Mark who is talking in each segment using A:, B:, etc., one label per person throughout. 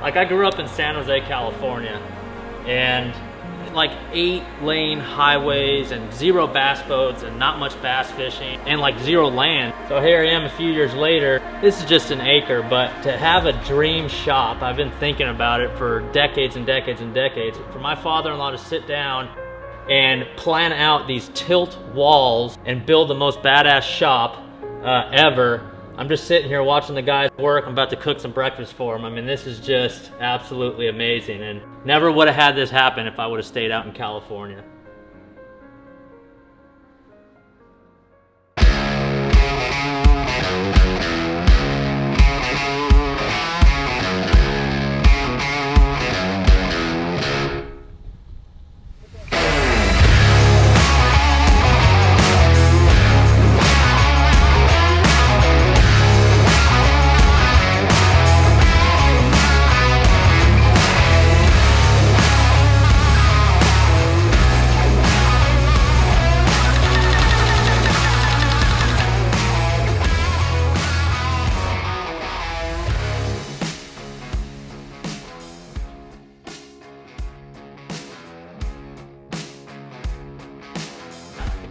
A: Like I grew up in San Jose, California, and like 8-lane highways and 0 bass boats and not much bass fishing and like 0 land. So here I am a few years later. This is just an acre, but to have a dream shop, I've been thinking about it for decades and decades and decades. For my father-in-law to sit down and plan out these tilt walls and build the most badass shop ever. I'm just sitting here watching the guys work. I'm about to cook some breakfast for them. I mean, this is just absolutely amazing, and never would have had this happen if I would have stayed out in California.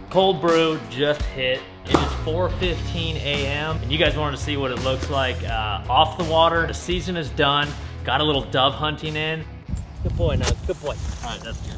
A: Cold brew just hit. It is 4:15 a.m. and you guys wanted to see what it looks like off the water. The season is done. Got a little dove hunting in. Good boy, Nug. Good boy. All right, that's good.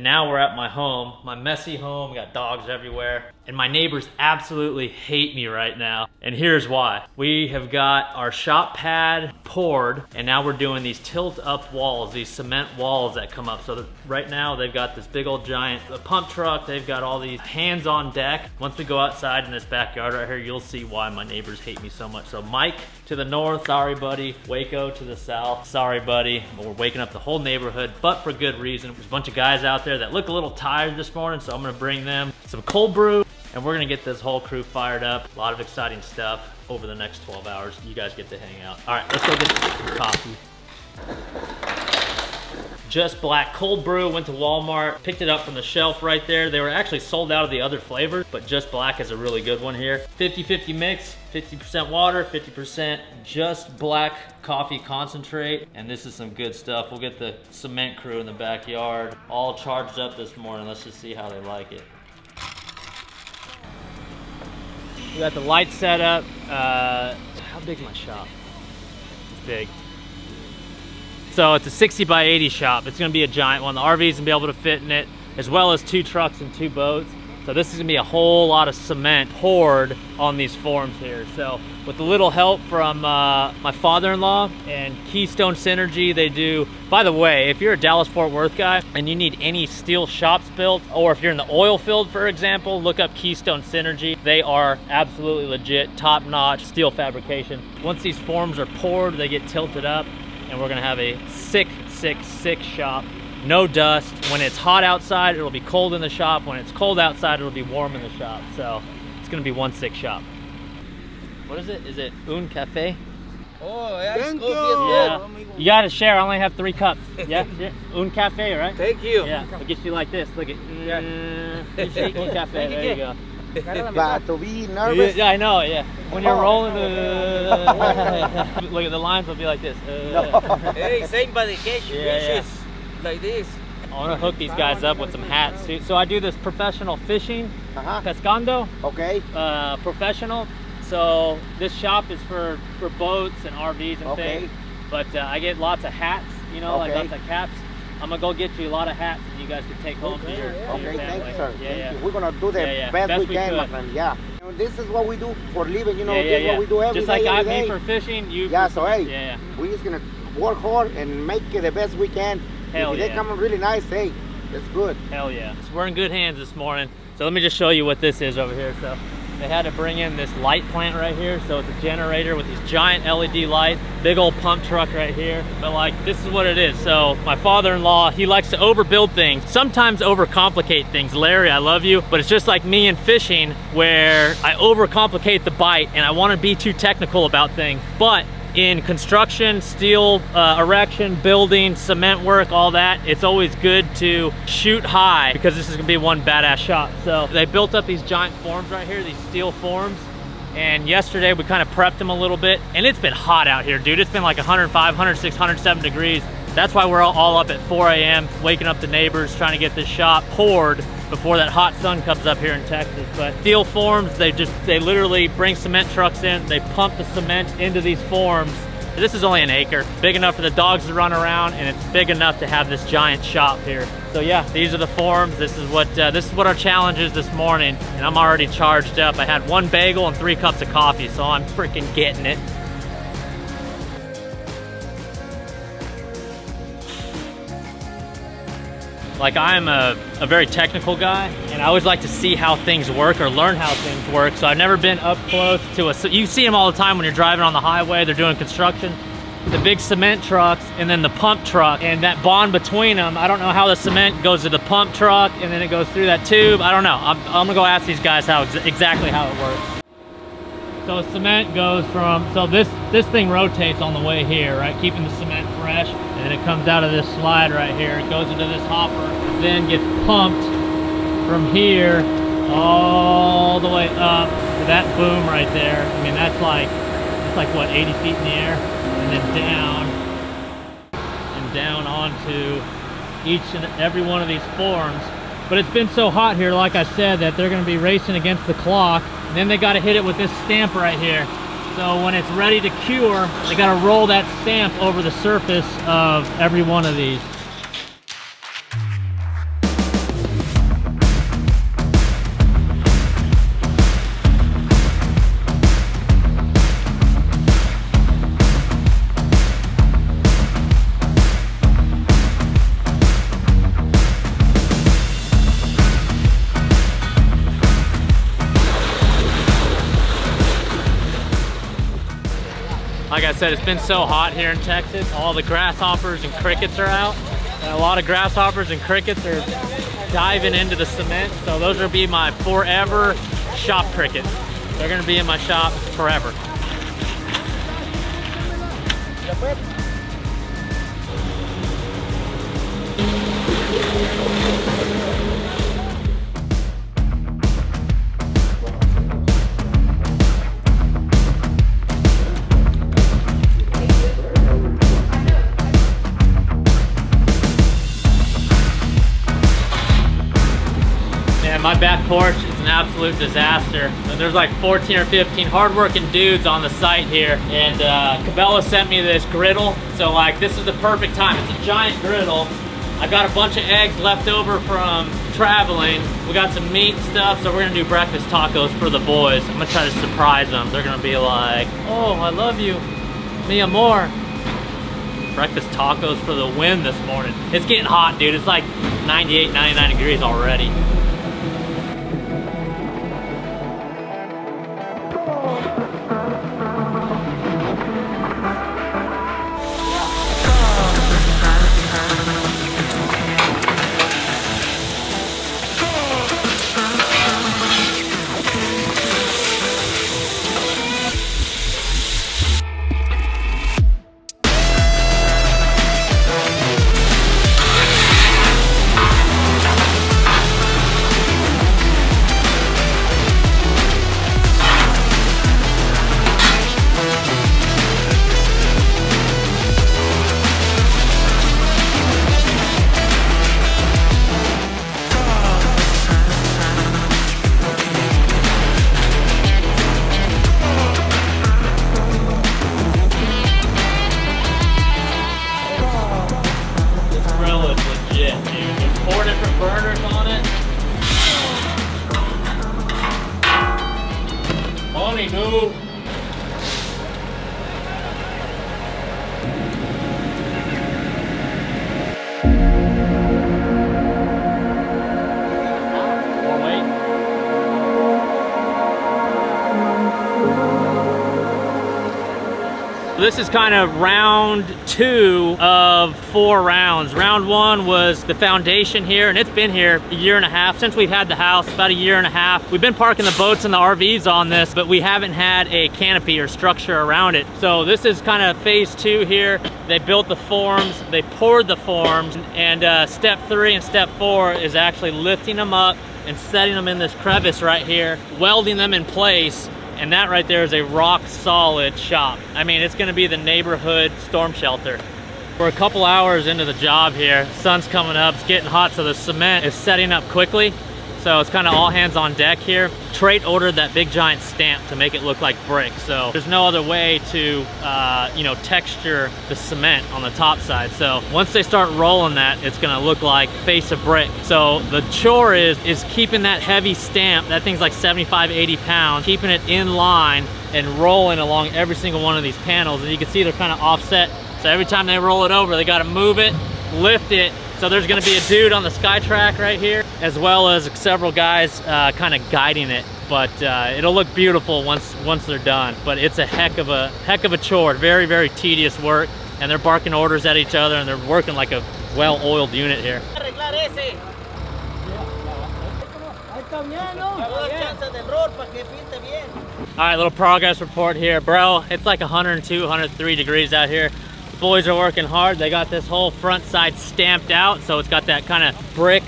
A: Now we're at my home, my messy home. We got dogs everywhere, and my neighbors absolutely hate me right now. And here's why. We have got our shop pad poured, and now we're doing these tilt up walls, these cement walls that come up. So right now they've got this big old giant pump truck. They've got all these hands on deck. Once we go outside in this backyard right here, you'll see why my neighbors hate me so much. So Mike to the north, sorry buddy. Waco to the south, sorry buddy. But we're waking up the whole neighborhood, but for good reason. There's a bunch of guys out there that look a little tired this morning, so I'm gonna bring them some cold brew, and we're gonna get this whole crew fired up. A lot of exciting stuff over the next 12 hours. You guys get to hang out. All right, let's go get some coffee. Just Black cold brew, went to Walmart, picked it up from the shelf right there. They were actually sold out of the other flavors, but Just Black is a really good one here. 50-50 mix, 50% water, 50% Just Black coffee concentrate, and this is some good stuff. We'll get the cement crew in the backyard all charged up this morning. Let's just see how they like it. We got the lights set up. How big is my shop? It's big. So it's a 60 by 80 shop. It's gonna be a giant one. The RV's gonna be able to fit in it, as well as 2 trucks and 2 boats. So this is gonna be a whole lot of cement poured on these forms here. So with a little help from my father-in-law and Keystone Synergy, they do, by the way, if you're a Dallas-Fort Worth guy and you need any steel shops built, or if you're in the oil field, for example, look up Keystone Synergy. They are absolutely legit, top-notch steel fabrication. Once these forms are poured, they get tilted up, and we're gonna have a sick shop. No dust. When it's hot outside, it'll be cold in the shop. When it's cold outside, it'll be warm in the shop. So it's gonna be one sick shop. What is it? Is it un café?
B: Oh, yeah.
C: Thank you.
A: Yeah. You gotta share. I only have 3 cups. Yeah, yeah. Un café, right?
B: Thank you.
A: Yeah, I'll get you like this. Look at un café. There you go.
C: But to be nervous.
A: Yeah, I know, yeah. When you're rolling, look at the lines will be like this.
B: Hey, same by the cage, like this.
A: I want to hook these guys up with some hats too. So I do this professional fishing, pescando.
C: Okay.
A: Professional. So this shop is for boats and RVs and things. But I get lots of hats, you know, like lots of caps. I'm gonna go get you a lot of hats that you guys can take home to your family.
C: Thank you, sir.
A: Yeah.
C: We're gonna do the best we can, my friend. Yeah. You know, this is what we do for living. You know, this is what we do every day.
A: Just like I made for fishing, you.
C: Yeah. So hey, we're just gonna work hard and make it the best we can.
A: Hell
C: if they come really nice, hey, it's good.
A: Hell yeah. So we're in good hands this morning. So let me just show you what this is over here. So they had to bring in this light plant right here. So it's a generator with these giant LED lights, big old pump truck right here. But like, this is what it is. So my father-in-law, he likes to overbuild things, sometimes overcomplicate things. Larry, I love you, but it's just like me in fishing where I overcomplicate the bite and I want to be too technical about things. But In construction, steel erection, building, cement work, all that, it's always good to shoot high because this is gonna be one badass shot. So they built up these giant forms right here, these steel forms. And yesterday we kind of prepped them a little bit, and it's been hot out here, dude. It's been like 105, 106, 107 degrees. That's why we're all up at 4 a.m. waking up the neighbors, trying to get this shop poured before that hot sun comes up here in Texas. But steel forms, they literally bring cement trucks in, they pump the cement into these forms. This is only an acre, big enough for the dogs to run around, and it's big enough to have this giant shop here. So yeah, these are the forms. This is what our challenge is this morning, and I'm already charged up. I had 1 bagel and 3 cups of coffee, so I'm freaking getting it. Like, I'm a very technical guy, and I always like to see how things work or learn how things work. So I've never been up close to you see them all the time when you're driving on the highway, they're doing construction. The big cement trucks and then the pump truck, and that bond between them, I don't know how the cement goes to the pump truck and then it goes through that tube. I don't know. I'm gonna go ask these guys exactly how it works. So cement goes from, so this thing rotates on the way here, right? Keeping the cement fresh. And then it comes out of this slide right here. It goes into this hopper, then gets pumped from here all the way up to that boom right there. I mean, that's like what, 80 feet in the air? And then down onto each and every one of these forms. But it's been so hot here, like I said, that they're gonna be racing against the clock. And then they gotta hit it with this stamp right here. So when it's ready to cure, they gotta roll that stamp over the surface of every one of these. Like I said, it's been so hot here in Texas. All the grasshoppers and crickets are out. And a lot of grasshoppers and crickets are diving into the cement. So those will be my forever shop crickets. They're gonna be in my shop forever. My back porch is an absolute disaster. There's like 14 or 15 hardworking dudes on the site here, and Cabela sent me this griddle. So like, this is the perfect time. It's a giant griddle. I got a bunch of eggs left over from traveling. We got some meat stuff, so we're gonna do breakfast tacos for the boys. I'm gonna try to surprise them. They're gonna be like, oh, I love you, mi amor. Breakfast tacos for the win this morning. It's getting hot, dude. It's like 98, 99 degrees already. This is kind of round 2 of 4 rounds. Round 1 was the foundation here, and it's been here a year and a half since we've had the house, about a year and a half. We've been parking the boats and the RVs on this, but we haven't had a canopy or structure around it. So this is kind of phase 2 here. They built the forms, they poured the forms, and step 3 and step 4 is actually lifting them up and setting them in this crevice right here, welding them in place. And that right there is a rock solid shop. I mean, it's gonna be the neighborhood storm shelter. We're a couple hours into the job here. Sun's coming up, it's getting hot, so the cement is setting up quickly. So it's kind of all hands on deck here. Trade ordered that big giant stamp to make it look like brick. So there's no other way to, you know, texture the cement on the top side. So once they start rolling that, it's gonna look like face of brick. So the chore is keeping that heavy stamp, that thing's like 75, 80 pounds, keeping it in line and rolling along every single one of these panels. And you can see they're kind of offset. So every time they roll it over, they gotta move it, lift it. So there's gonna be a dude on the SkyTrack right here, as well as several guys kind of guiding it. But it'll look beautiful once they're done. But it's a heck of a chore. Very, very tedious work. And they're barking orders at each other, and they're working like a well-oiled unit here. All right, little progress report here. Bro, it's like 102, 103 degrees out here. Boys are working hard. They got this whole front side stamped out, so it's got that kind of brick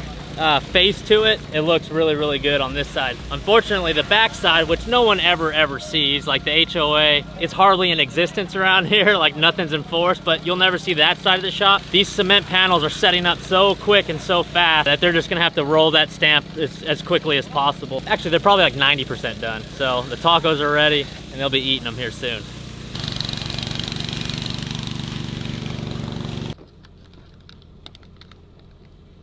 A: face to it. It looks really, really good on this side. Unfortunately, the back side, which no one ever sees, like the HOA, it's hardly in existence around here, like nothing's enforced, but you'll never see that side of the shop. These cement panels are setting up so quick and so fast that they're just gonna have to roll that stamp as quickly as possible. Actually, they're probably like 90% done. So the tacos are ready, and they'll be eating them here soon.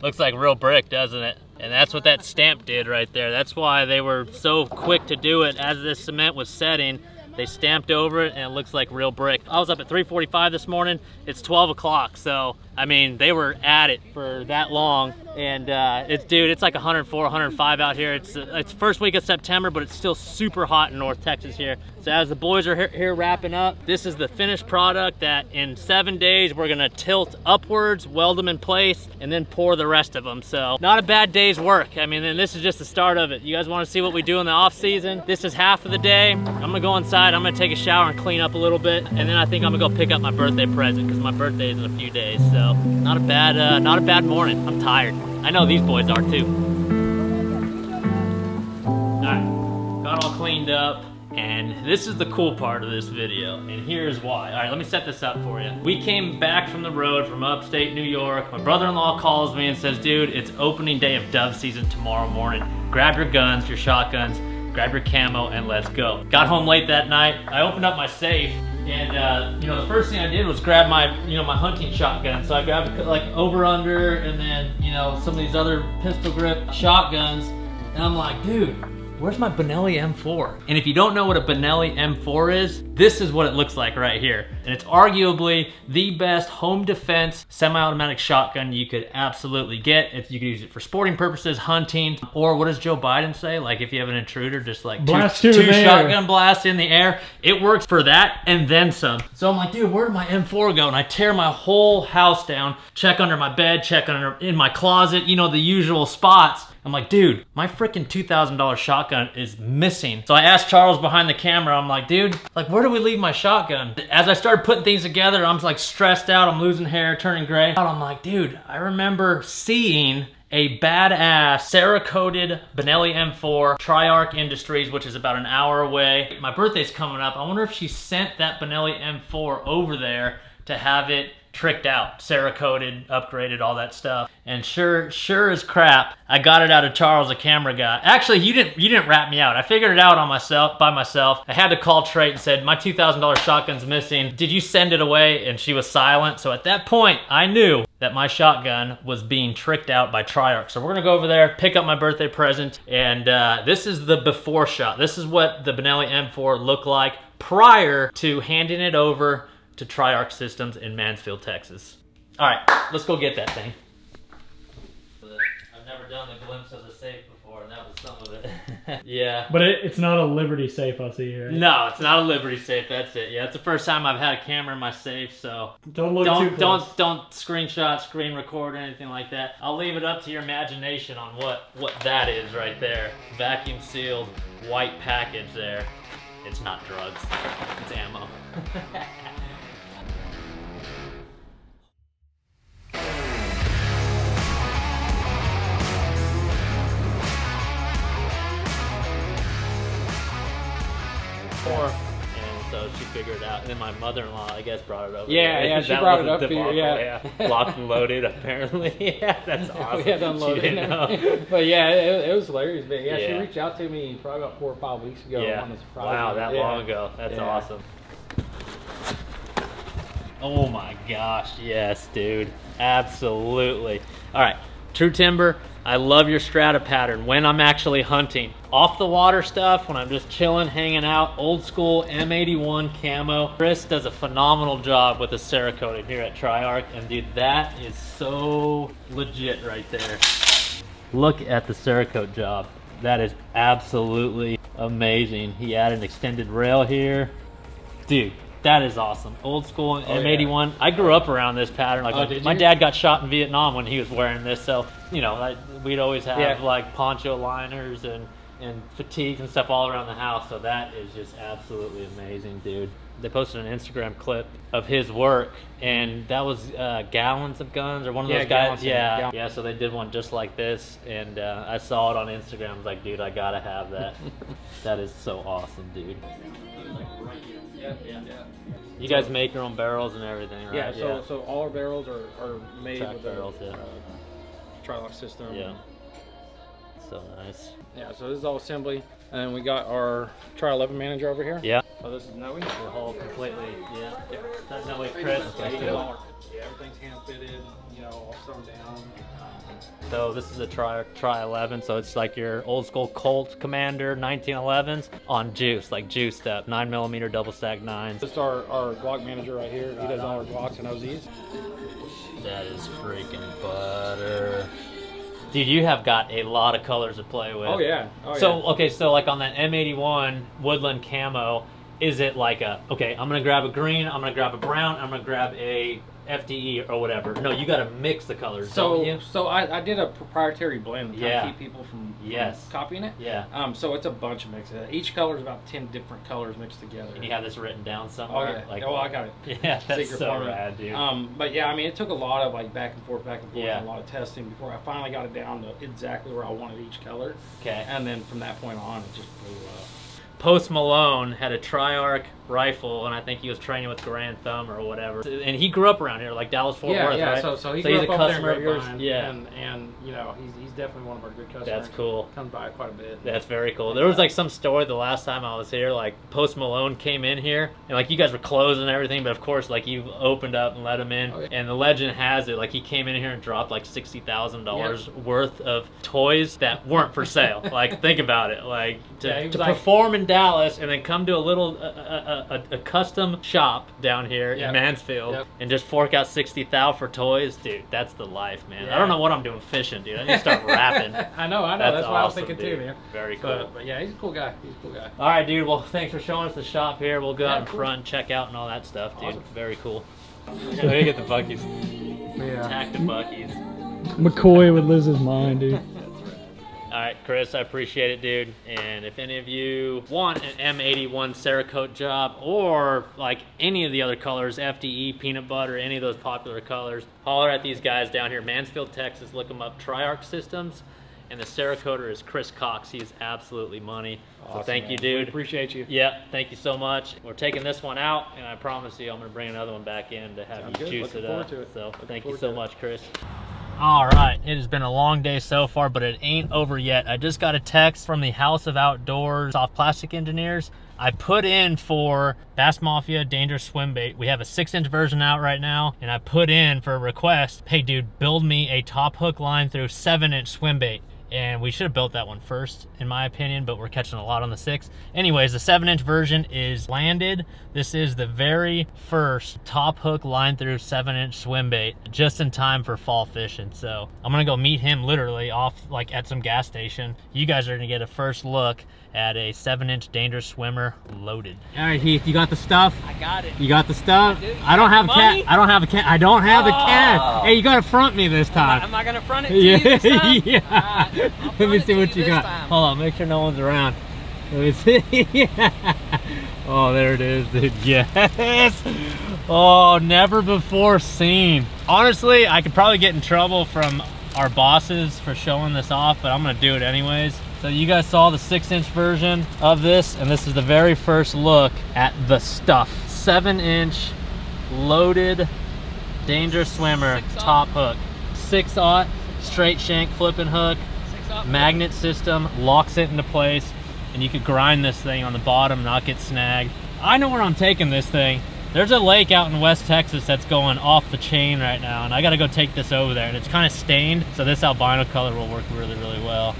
A: Looks like real brick, doesn't it? And that's what that stamp did right there. That's why they were so quick to do it. As this cement was setting, they stamped over it, and it looks like real brick. I was up at 3:45 this morning. It's 12 o'clock, so I mean, they were at it for that long. And it's like 104, 105 out here. It's first week of September, but it's still super hot in North Texas here. So as the boys are here wrapping up, this is the finished product that in 7 days we're gonna tilt upwards, weld them in place, and then pour the rest of them. So not a bad day's work. I mean, and this is just the start of it. You guys wanna see what we do in the off season? This is half of the day. I'm gonna go inside, I'm gonna take a shower and clean up a little bit, and then I think I'm gonna go pick up my birthday present, because my birthday is in a few days. So not a bad morning. I'm tired. I know these boys are too. All right, got all cleaned up. And this is the cool part of this video, and here's why. All right, let me set this up for you. We came back from the road from upstate New York. My brother-in-law calls me and says, dude, it's opening day of dove season tomorrow morning. Grab your guns, your shotguns, grab your camo, and let's go. Got home late that night. I opened up my safe, and you know, the first thing I did was grab my, my hunting shotgun. So I grabbed like over under, and then, some of these other pistol grip shotguns, and I'm like, dude, where's my Benelli M4? And if you don't know what a Benelli M4 is, this is what it looks like right here. And it's arguably the best home defense semi-automatic shotgun you could absolutely get. If you could use it for sporting purposes, hunting, or what does Joe Biden say? Like if you have an intruder, just like two shotgun blasts in the air. It works for that and then some. So I'm like, dude, where did my M4 go? And I tear my whole house down, check under my bed, check in my closet, the usual spots. I'm like, dude, my freaking $2,000 shotgun is missing. So I asked Charles behind the camera, I'm like, dude, like, where do we leave my shotgun? As I started putting things together, I'm like stressed out, I'm losing hair, turning gray. I'm like, dude, I remember seeing a badass Cerakoted Benelli M4, Triarch Industries, which is about an hour away. My birthday's coming up. I wonder if she sent that Benelli M4 over there to have it tricked out, Cerakoted, upgraded, all that stuff. And sure as crap, I got it out of Charles, a camera guy. Actually, you didn't rat me out. I figured it out by myself. I had to call Trait and said, my $2,000 shotgun's missing. Did you send it away? And she was silent. So at that point, I knew that my shotgun was being tricked out by Triarch. So we're gonna go over there, pick up my birthday present, and this is the before shot. This is what the Benelli M4 looked like prior to handing it over to Triarch Systems in Mansfield, Texas. All right, let's go get that thing. I've never done the glimpse of the safe before, and that was some of it. Yeah.
D: But it's not a Liberty safe, I see here.
A: No, it's not a Liberty safe. That's it. Yeah, it's the first time I've had a camera in my safe, so
D: don't look too close.
A: Don't screenshot, screen record, or anything like that. I'll leave it up to your imagination on what that is right there. Vacuum sealed white package there. It's not drugs. It's ammo. And so she figured it out. And then my mother-in-law, I guess, brought it over.
E: Yeah, she brought it up to you.
A: Yeah. Locked and loaded, apparently. Yeah, that's awesome.
E: We had to unload it. But yeah, it was hilarious. But yeah, she reached out to me probably about 4 or 5 weeks ago.
A: Yeah. Wow, that long ago. That's awesome. Oh my gosh, yes, dude. Absolutely. All right, True Timber, I love your strata pattern when I'm actually hunting. Off the water stuff, when I'm just chilling, hanging out, old school M81 camo. Chris does a phenomenal job with the Cerakote here at Triarch, and dude, that is so legit right there. Look at the Cerakote job. That is absolutely amazing. He added an extended rail here. Dude, that is awesome. Old school M81. Yeah. I grew up around this pattern. Like my dad got shot in Vietnam when he was wearing this, so you know, we'd always have like poncho liners and fatigues and stuff all around the house. So that is just absolutely amazing, dude. They posted an Instagram clip of his work, and that was Gallons of Guns or one of those guys. Yeah. So they did one just like this, and I saw it on Instagram. I was like, dude, I gotta have that. That is so awesome, dude. Yeah. You guys make your own barrels and everything, right?
E: Yeah, so all our barrels are made with
A: barrels,
E: Tri-Lock system.
A: Yeah. So nice.
E: Yeah, so this is all assembly. And then we got our Tri-11 manager over here.
A: Yeah.
E: So this is Noe.
A: The whole completely, That's Noe Chris.
E: Everything's hand fitted, you know, all sewn down.
A: So this is a Tri-11, so it's like your old school Colt Commander 1911s on juice, like juiced up, 9mm double stack 9s.
E: This is our Glock manager right here. He does all our Glocks and OZs.
A: That is freaking butter. Dude, you have got a lot of colors to play with.
E: Oh yeah.
A: Okay, so like on that M81 woodland camo, is it like I'm gonna grab a green, I'm gonna grab a brown, I'm gonna grab a FDE or whatever? No, you gotta mix the colors, don't you?
E: So I did a proprietary blend to keep people from copying it.
A: Yeah.
E: So it's a bunch of mixes. Each color is about 10 different colors mixed together.
A: And you have this written down somewhere?
E: Oh yeah. I got it.
A: Yeah, that's so rad, dude.
E: But yeah, I mean, it took a lot of like back and forth, and a lot of testing before I finally got it down to exactly where I wanted each color.
A: Okay.
E: And then from that point on, it just blew up.
A: Post Malone had a Triarch rifle, and I think he was training with Grand Thumb or whatever. And he grew up around here, like Dallas Fort Worth, right?
E: So he grew up over there in Grapevine, and you know, he's definitely one of our good customers.
A: That's cool.
E: Comes by quite a bit.
A: That's very cool. There was like some story the last time I was here, like Post Malone came in here, and like you guys were closed and everything, but of course like you opened up and let him in. Oh, yeah. And the legend has it, like he came in here and dropped like $60,000 worth of toys that weren't for sale. Like think about it, like to perform in Dallas and then come to a little a custom shop down here in Mansfield and just fork out $60,000 for toys, dude. That's the life, man. I don't know what I'm doing fishing, dude. I need to start rapping.
E: I know. That's what I was thinking too, man.
A: Very cool.
E: But yeah, he's a cool guy.
A: All right, dude. Well, thanks for showing us the shop here. We'll go out in front and check out and all that stuff, dude. Awesome. Very cool. Let me get the Buc-ee's.
D: Yeah.
A: Attack the Buc-ee's.
D: McCoy would lose his mind, dude.
A: All right, Chris, I appreciate it, dude. And if any of you want an M81 Cerakote job or like any of the other colors, FDE, peanut butter, any of those popular colors, holler at these guys down here, Mansfield, Texas. Look them up, Triarch Systems. And the Cerakoter is Chris Cox. He's absolutely money. Awesome, so thank you, dude.
E: We appreciate you.
A: Yeah, thank you so much. We're taking this one out, and I promise you I'm going to bring another one back in to have you juice it up. So thank you so much, Chris. All right, it has been a long day so far, but it ain't over yet. I just got a text from the House of Outdoors Soft Plastic Engineers. I put in for Bass Mafia Dangerous Swim Bait. We have a 6-inch version out right now, and I put in for a request, hey dude, build me a top hook line through 7-inch swim bait. and we should have built that one first, in my opinion, but we're catching a lot on the 6. Anyways, the 7-inch version is landed. This is the very first top hook line through 7-inch swim bait, just in time for fall fishing. So I'm gonna go meet him literally off like at some gas station. You guys are gonna get a first look at a 7-inch dangerous swimmer loaded. All right, Heath, you got the stuff?
B: I got it.
A: You got the stuff? I don't have a cat. I don't have a cat. I don't have the cat. Hey, you gotta front me this time.
B: Am I gonna front it to you this time?
A: Yeah. Let me see what you got. Hold on, make sure no one's around. Let me see. Yeah. Oh, there it is, dude. Yes. Oh, never before seen. Honestly, I could probably get in trouble from our bosses for showing this off, but I'm gonna do it anyways. So you guys saw the 6-inch version of this, and this is the very first look at the stuff. 7-inch loaded dangerous swimmer top hook. 6/0 straight shank flipping hook, magnet system, locks it into place, and you could grind this thing on the bottom, not get snagged. I know where I'm taking this thing. There's a lake out in West Texas that's going off the chain right now, and I gotta go take this over there, and it's kind of stained, so this albino color will work really, really well.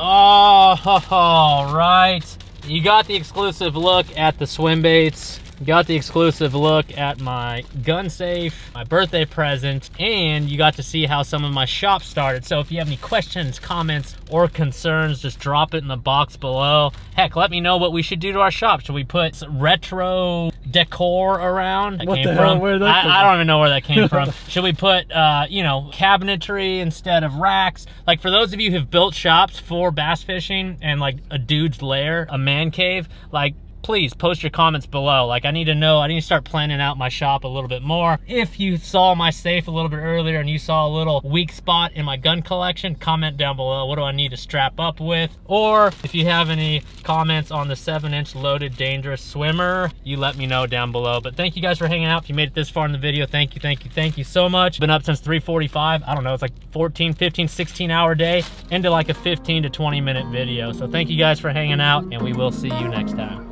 A: Oh, all right. You got the exclusive look at the swim baits. You got the exclusive look at my gun safe, my birthday present, and you got to see how some of my shop started. So if you have any questions, comments, or concerns, just drop it in the box below. Heck, let me know what we should do to our shop. Should we put some retro decor around?
D: What the hell? Where that
A: I don't even know where that came from. Should we put, you know, cabinetry instead of racks? Like, for those of you who've built shops for bass fishing and like a dude's lair, a man cave, like, please post your comments below. Like, I need to know, I need to start planning out my shop a little bit more. If you saw my safe a little bit earlier and you saw a little weak spot in my gun collection, comment down below. What do I need to strap up with? Or if you have any comments on the 7-inch loaded dangerous swimmer, you let me know down below. But thank you guys for hanging out. If you made it this far in the video, thank you so much. Been up since 3:45. I don't know, it's like 14, 15, 16-hour day into like a 15 to 20 minute video. So thank you guys for hanging out, and we will see you next time.